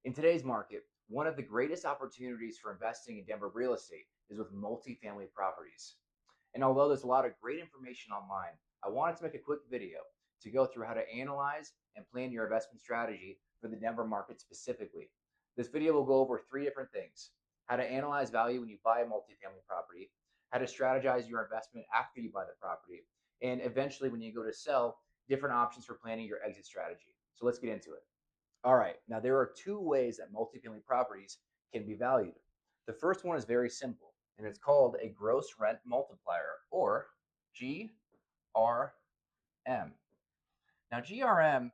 In today's market, one of the greatest opportunities for investing in Denver real estate is with multifamily properties. And although there's a lot of great information online, I wanted to make a quick video to go through how to analyze and plan your investment strategy for the Denver market specifically. This video will go over three different things: how to analyze value when you buy a multifamily property, how to strategize your investment after you buy the property, and eventually, when you go to sell, different options for planning your exit strategy. So let's get into it. All right, now there are two ways that multifamily properties can be valued. The first one is very simple, and it's called a gross rent multiplier, or GRM. Now, GRM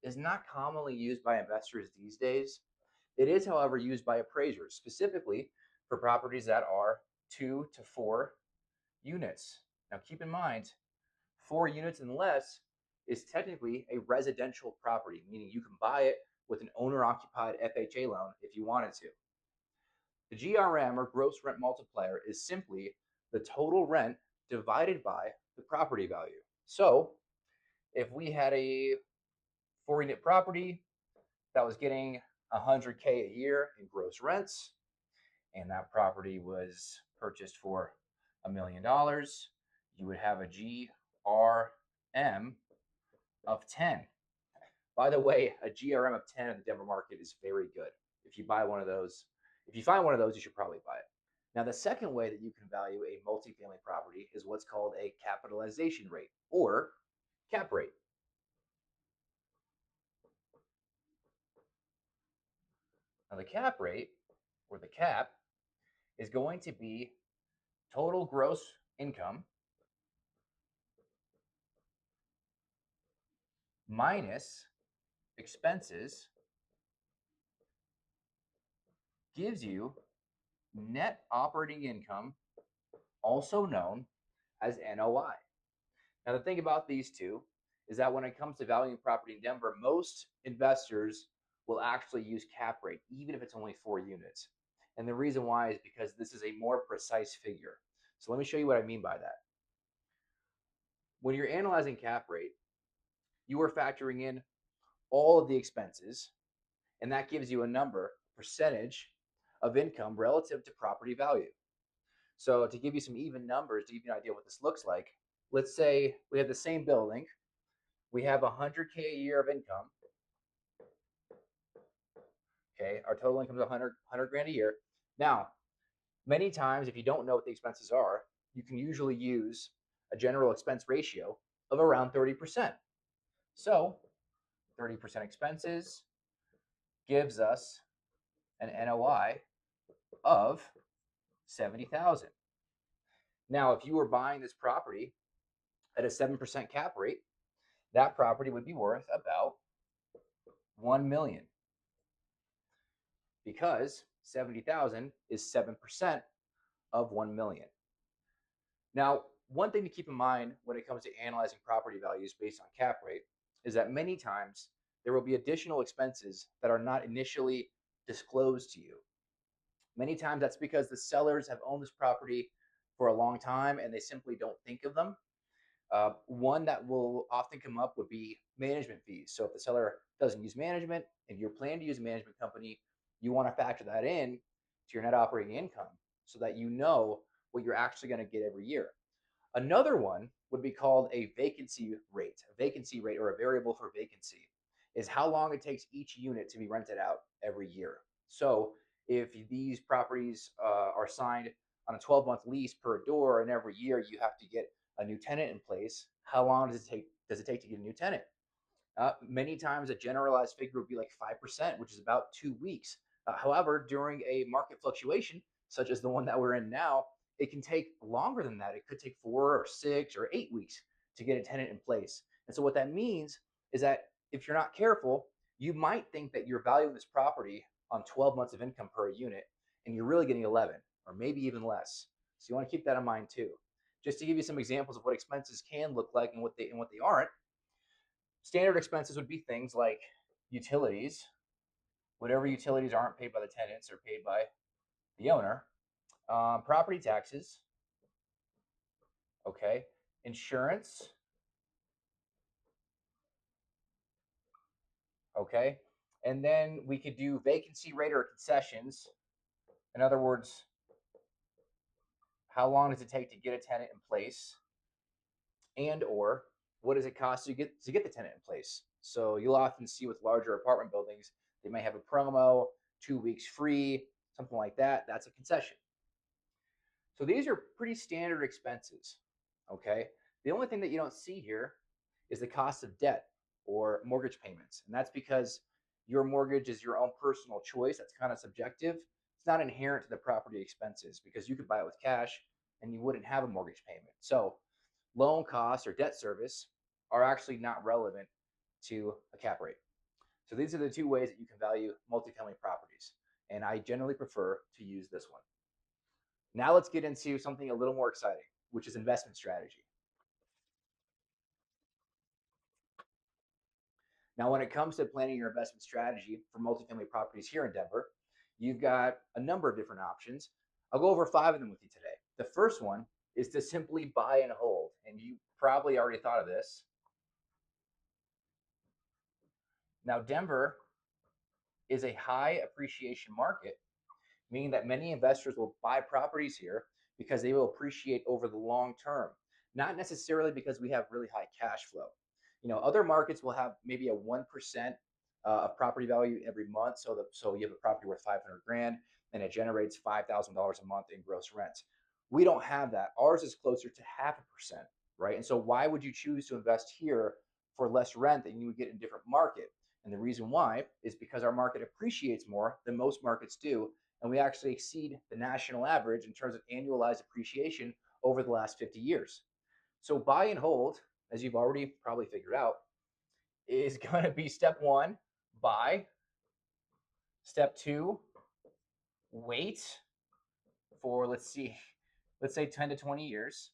is not commonly used by investors these days. It is, however, used by appraisers, specifically for properties that are 2 to 4 units. Now, keep in mind, 4 units and less is technically a residential property, meaning you can buy it with an owner-occupied FHA loan if you wanted to. The GRM, or gross rent multiplier, is simply the total rent divided by the property value. So if we had a 4 unit property that was getting 100K a year in gross rents, and that property was purchased for $1 million, you would have a GRM of 10. By the way, a GRM of 10 in the Denver market is very good. If you find one of those, you should probably buy it. Now, the second way that you can value a multifamily property is what's called a capitalization rate, or cap rate. Now, the cap rate, or the cap, is going to be total gross income minus expenses gives you net operating income, also known as NOI. Now, the thing about these two is that when it comes to valuing property in Denver, most investors will actually use cap rate, even if it's only 4 units. And the reason why is because this is a more precise figure. So let me show you what I mean by that. When you're analyzing cap rate, you are factoring in all of the expenses, and that gives you a number, percentage of income relative to property value. So to give you some even numbers, to give you an idea what this looks like, let's say we have the same building. We have 100K a year of income. Okay, our total income is 100 grand a year. Now, many times, if you don't know what the expenses are, you can usually use a general expense ratio of around 30%. So 30% expenses gives us an NOI of 70,000. Now, if you were buying this property at a 7% cap rate, that property would be worth about 1 million, because 70,000 is 7% of 1 million. Now, one thing to keep in mind when it comes to analyzing property values based on cap rate is that many times there will be additional expenses that are not initially disclosed to you. Many times that's because the sellers have owned this property for a long time and they simply don't think of them. One that will often come up would be management fees. So if the seller doesn't use management and you're planning to use a management company, you want to factor that in to your net operating income so that you know what you're actually going to get every year. Another one would be called a vacancy rate. A vacancy rate, or a variable for vacancy, is how long it takes each unit to be rented out every year. So if these properties are signed on a 12-month lease per door, and every year you have to get a new tenant in place, how long does it take to get a new tenant? Many times a generalized figure would be like 5%, which is about 2 weeks. However, during a market fluctuation, such as the one that we're in now, it can take longer than that. It could take 4 or 6 or 8 weeks to get a tenant in place. And so what that means is that if you're not careful, you might think that you're valuing this property on 12 months of income per unit, and you're really getting 11 or maybe even less. So you want to keep that in mind too. Just to give you some examples of what expenses can look like and what they aren't. Standard expenses would be things like utilities. Whatever utilities aren't paid by the tenants are paid by the owner. Property taxes, okay, insurance, okay, And then we could do vacancy rate or concessions. In other words, how long does it take to get a tenant in place? And or what does it cost to get the tenant in place? So you'll often see with larger apartment buildings, they may have a promo, 2 weeks free, something like that. That's a concession. So these are pretty standard expenses. Okay. The only thing that you don't see here is the cost of debt or mortgage payments. And that's because your mortgage is your own personal choice. That's kind of subjective. It's not inherent to the property expenses because you could buy it with cash and you wouldn't have a mortgage payment. So loan costs or debt service are actually not relevant to a cap rate. So these are the two ways that you can value multifamily properties. And I generally prefer to use this one. Now let's get into something a little more exciting, which is investment strategy. Now, when it comes to planning your investment strategy for multifamily properties here in Denver, you've got a number of different options. I'll go over 5 of them with you today. The first one is to simply buy and hold. And you probably already thought of this. Now, Denver is a high appreciation market, meaning that many investors will buy properties here because they will appreciate over the long term, not necessarily because we have really high cash flow. Other markets will have maybe a 1% of property value every month. So you have a property worth 500 grand and it generates $5,000 a month in gross rents. We don't have that. Ours is closer to 0.5%, right? And so why would you choose to invest here for less rent than you would get in a different market? And the reason why is because our market appreciates more than most markets do, and we actually exceed the national average in terms of annualized appreciation over the last 50 years. So buy and hold, as you've already probably figured out, is going to be step one, buy. Step two, wait for, let's say 10 to 20 years.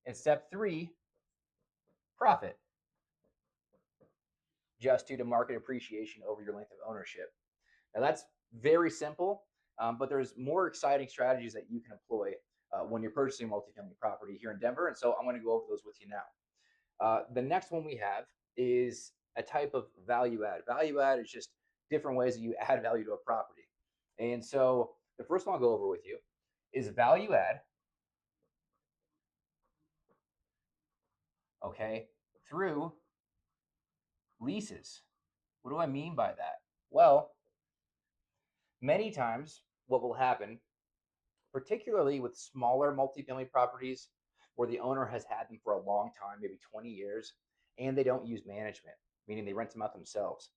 And step three, profit, just due to market appreciation over your length of ownership. Now that's very simple, but there's more exciting strategies that you can employ when you're purchasing multifamily property here in Denver. And so I'm going to go over those with you now. The next one we have is a type of value add. Value add is just different ways that you add value to a property. And so the first one I'll go over with you is value add, okay, through leases. What do I mean by that? Well, many times what will happen, particularly with smaller multifamily properties where the owner has had them for a long time, maybe 20 years, and they don't use management, meaning they rent them out themselves.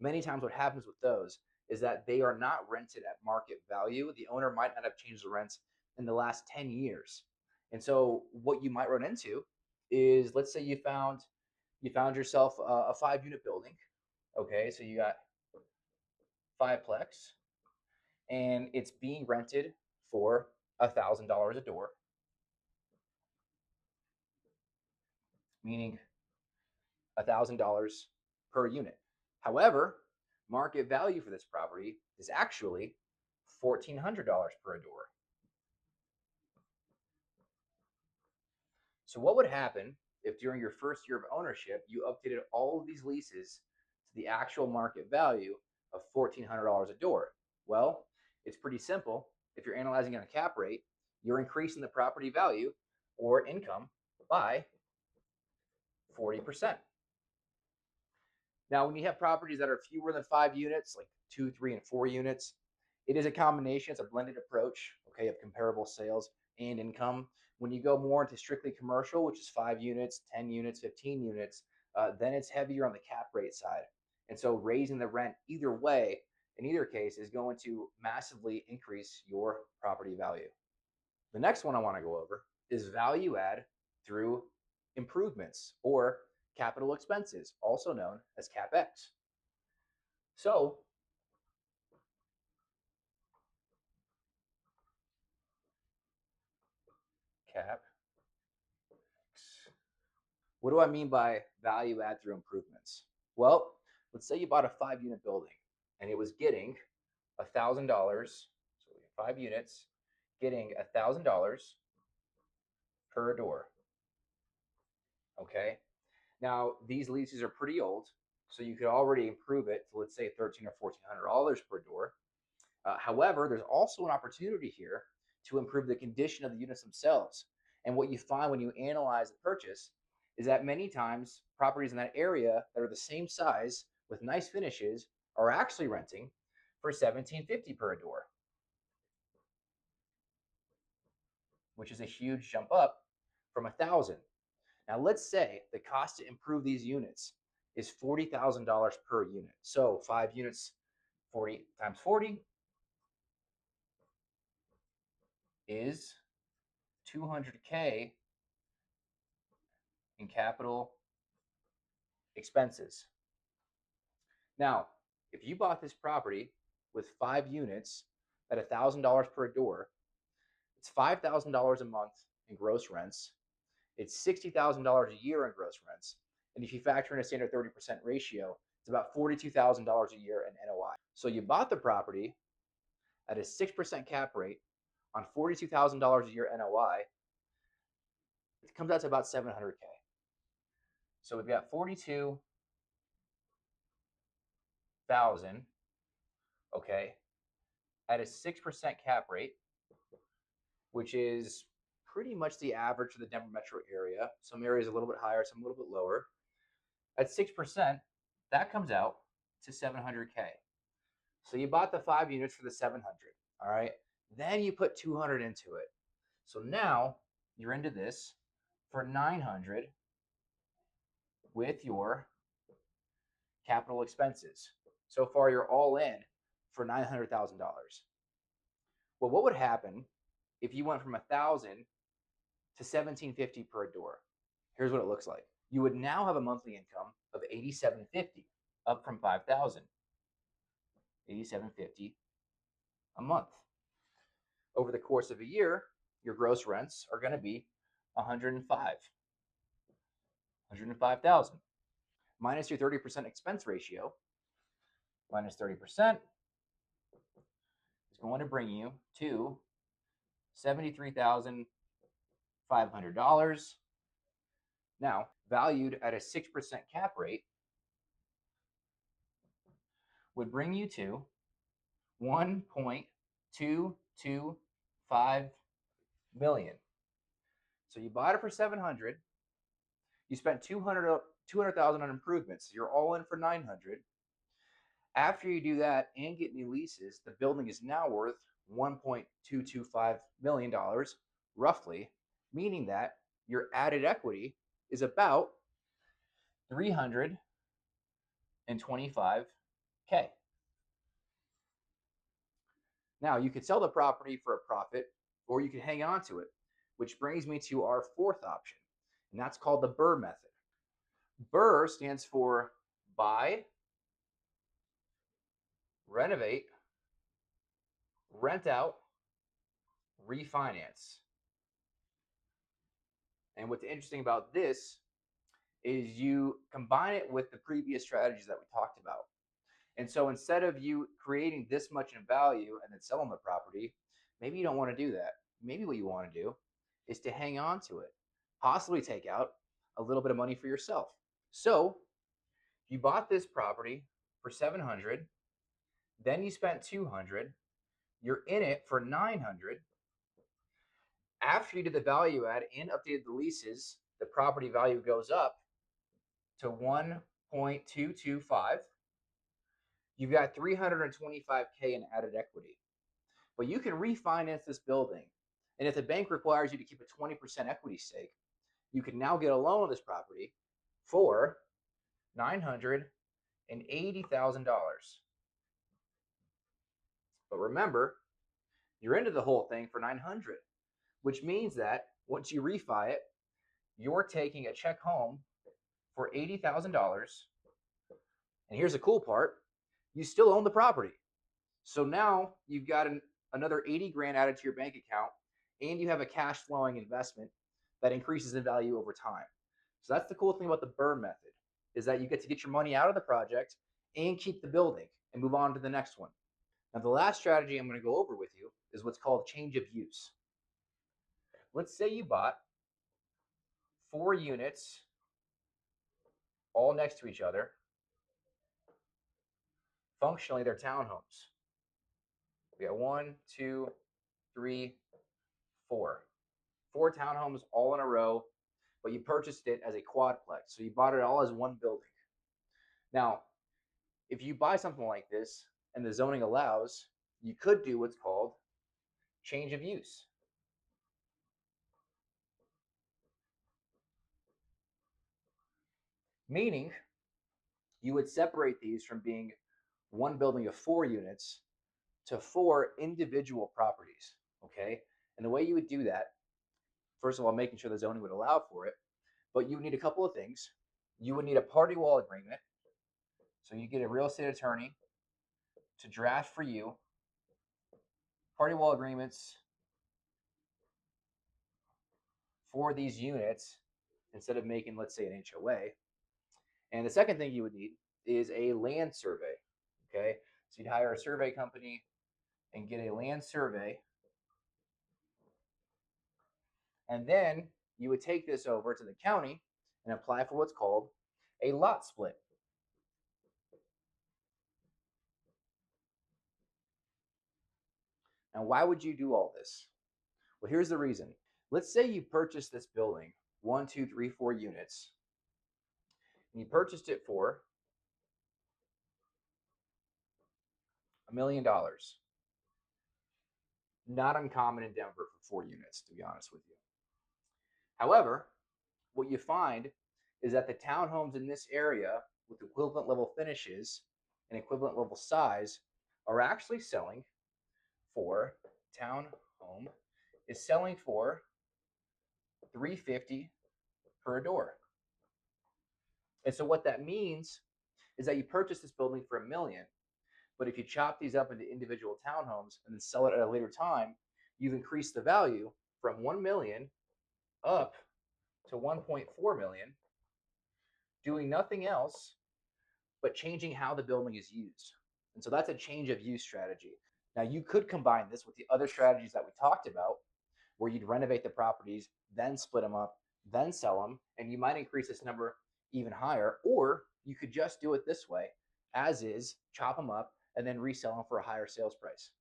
Many times what happens with those is that they are not rented at market value. The owner might not have changed the rents in the last 10 years. And so what you might run into is, let's say you found yourself a 5 unit building. Okay, so you got fiveplex and it's being rented for $1,000 a door, meaning $1,000 per unit. However, market value for this property is actually $1,400 per door. So what would happen if during your first year of ownership, you updated all of these leases to the actual market value of $1,400 a door? Well, it's pretty simple. If you're analyzing on a cap rate, you're increasing the property value or income by 40%. Now, when you have properties that are fewer than 5 units, like 2, 3, and 4 units, it is a combination. It's a blended approach, okay, of comparable sales and income. When you go more into strictly commercial, which is 5 units, 10 units, 15 units, then it's heavier on the cap rate side. And so raising the rent either way, in either case, is going to massively increase your property value. The next one I want to go over is value add through improvements or capital expenses, also known as CapEx. So CapEx. What do I mean by value add through improvements? Well, let's say you bought a 5 unit building and it was getting $1,000. So 5 units, getting $1,000 per door. Okay. Now these leases are pretty old. So you could already improve it to, let's say, $1,300 or $1,400 per door. However, there's also an opportunity here to improve the condition of the units themselves. And what you find when you analyze the purchase is that many times properties in that area that are the same size with nice finishes are actually renting for $1,750 per door, which is a huge jump up from $1,000. Now, let's say the cost to improve these units is $40,000 per unit. So 5 units, 40 times 40 is 200K in capital expenses. Now, if you bought this property with 5 units at $1,000 per door, it's $5,000 a month in gross rents. It's $60,000 a year in gross rents. And if you factor in a standard 30% ratio, it's about $42,000 a year in NOI. So you bought the property at a 6% cap rate on $42,000 a year NOI. It comes out to about $700K. So we've got 42,000, okay, at a 6% cap rate, which is pretty much the average for the Denver metro area. Some areas a little bit higher, some a little bit lower. At 6%, that comes out to $700K. So you bought the 5 units for the $700, all right? Then you put $200 into it. So now you're into this for $900 with your capital expenses. So far, you're all in for $900,000. Well, what would happen if you went from $1,000 to $1,750 per door? Here's what it looks like. You would now have a monthly income of $8,750, up from $5,000. $8,750 a month. Over the course of a year, your gross rents are going to be $105,000 minus your 30% expense ratio. Minus 30% is going to bring you to $73,500. Now, valued at a 6% cap rate, would bring you to $1.225 million. So you bought it for $700. You spent $200,000 on improvements. So you're all in for $900. After you do that and get new leases, the building is now worth $1.225 million, roughly, meaning that your added equity is about $325K. Now, you could sell the property for a profit, or you could hang on to it, which brings me to our fourth option, and that's called the BRRRR method. BRRRR stands for buy, renovate, rent out, refinance. And what's interesting about this is you combine it with the previous strategies that we talked about. And so instead of you creating this much in value and then selling the property, maybe you don't want to do that. Maybe what you want to do is to hang on to it, possibly take out a little bit of money for yourself. So you bought this property for $700, then you spent $200, you're in it for $900. After you did the value add and updated the leases, the property value goes up to $1.225. You've got $325K in added equity. But you can refinance this building. And if the bank requires you to keep a 20% equity stake, you can now get a loan on this property for $980,000. But remember, you're into the whole thing for $900, which means that once you refi it, you're taking a check home for $80,000. And here's the cool part, you still own the property. So now you've got another 80 grand added to your bank account, and you have a cash flowing investment that increases in value over time. So that's the cool thing about the BRRRR method, is that you get to get your money out of the project and keep the building and move on to the next one. Now, the last strategy I'm going to go over with you is what's called change of use. Let's say you bought 4 units all next to each other Functionally, they're townhomes. We got one, two, three, four. Four townhomes all in a row, but you purchased it as a quadplex. So you bought it all as one building. Now, if you buy something like this and the zoning allows, you could do what's called change of use. Meaning, you would separate these from being one building of 4 units to 4 individual properties. Okay. And the way you would do that, first of all, making sure the zoning would allow for it, but you would need a couple of things. You would need a party wall agreement. So you get a real estate attorney to draft for you party wall agreements for these units instead of making, let's say, an HOA. And the second thing you would need is a land survey. Okay. So you'd hire a survey company and get a land survey. And then you would take this over to the county and apply for what's called a lot split. Now, why would you do all this? Well, here's the reason. Let's say you purchased this building, 1, 2, 3, 4 units, and you purchased it for $1 million. Not uncommon in Denver for 4 units, to be honest with you. However, what you find is that the townhomes in this area with equivalent level finishes and equivalent level size are actually selling for, townhome is selling for $350 per door. And so what that means is that you purchase this building for $1 million, but if you chop these up into individual townhomes and then sell it at a later time, you've increased the value from 1 million up to 1.4 million, doing nothing else but changing how the building is used. And so that's a change of use strategy. Now, you could combine this with the other strategies that we talked about, where you'd renovate the properties, then split them up, then sell them, and you might increase this number even higher. Or you could just do it this way, as is, chop them up, and then resell them for a higher sales price.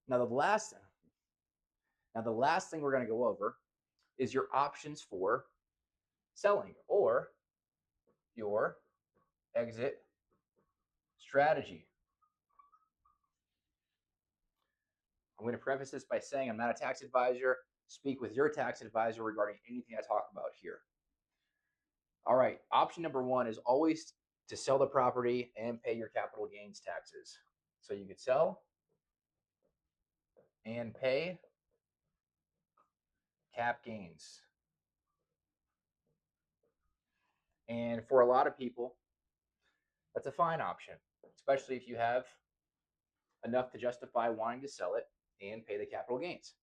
Now, the last thing we're going to go over is your options for selling or your exit strategy. I'm going to preface this by saying I'm not a tax advisor. Speak with your tax advisor regarding anything I talk about here. All right, option number one is always to sell the property and pay your capital gains taxes. So you could sell and pay cap gains. And for a lot of people, that's a fine option, especially if you have enough to justify wanting to sell it and pay the capital gains.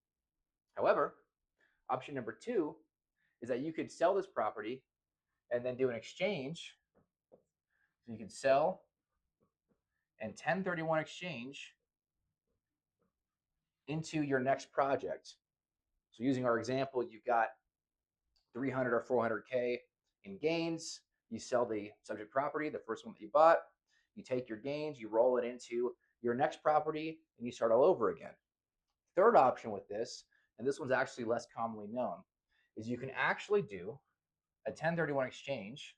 However, option number two is that you could sell this property and then do an exchange. So you could sell and 1031 exchange into your next project. So using our example, you've got 300 or 400K in gains. You sell the subject property, the first one that you bought. You take your gains, you roll it into your next property, and you start all over again. Third option with this, and this one's actually less commonly known, is you can actually do a 1031 exchange,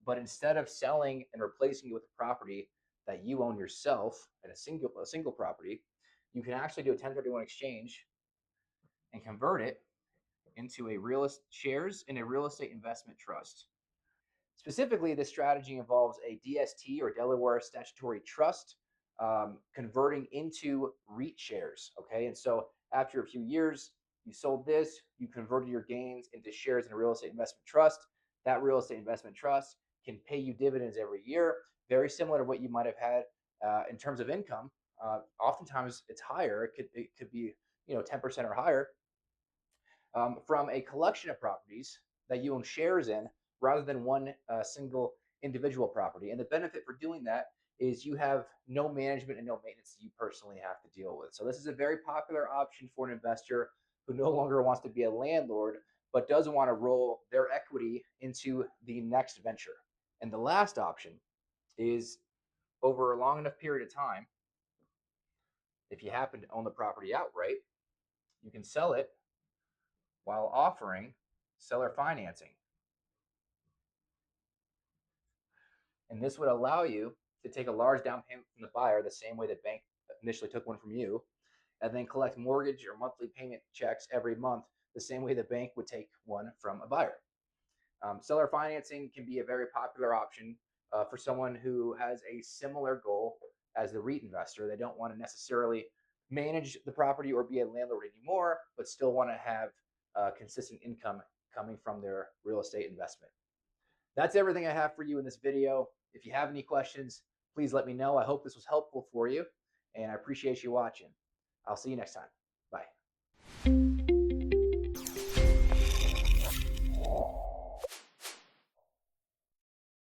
but instead of selling and replacing it with a property that you own yourself at a single property, you can actually do a 1031 exchange and convert it into shares in a real estate investment trust. Specifically, this strategy involves a DST or Delaware Statutory Trust converting into REIT shares. Okay, and so after a few years, you sold this, you converted your gains into shares in a real estate investment trust. That real estate investment trust can pay you dividends every year, very similar to what you might have had in terms of income. Oftentimes, it's higher. It could be 10% or higher from a collection of properties that you own shares in rather than one single individual property. And the benefit for doing that is you have no management and no maintenance that you personally have to deal with. So this is a very popular option for an investor who no longer wants to be a landlord, but doesn't want to roll their equity into the next venture. And the last option is over a long enough period of time, if you happen to own the property outright, you can sell it while offering seller financing. And this would allow you to take a large down payment from the buyer, the same way the bank initially took one from you, and then collect mortgage or monthly payment checks every month, the same way the bank would take one from a buyer. Seller financing can be a very popular option for someone who has a similar goal as the REIT investor. They don't want to necessarily manage the property or be a landlord anymore, but still want to have consistent income coming from their real estate investment. That's everything I have for you in this video. If you have any questions, please let me know. I hope this was helpful for you, and I appreciate you watching. I'll see you next time. Bye.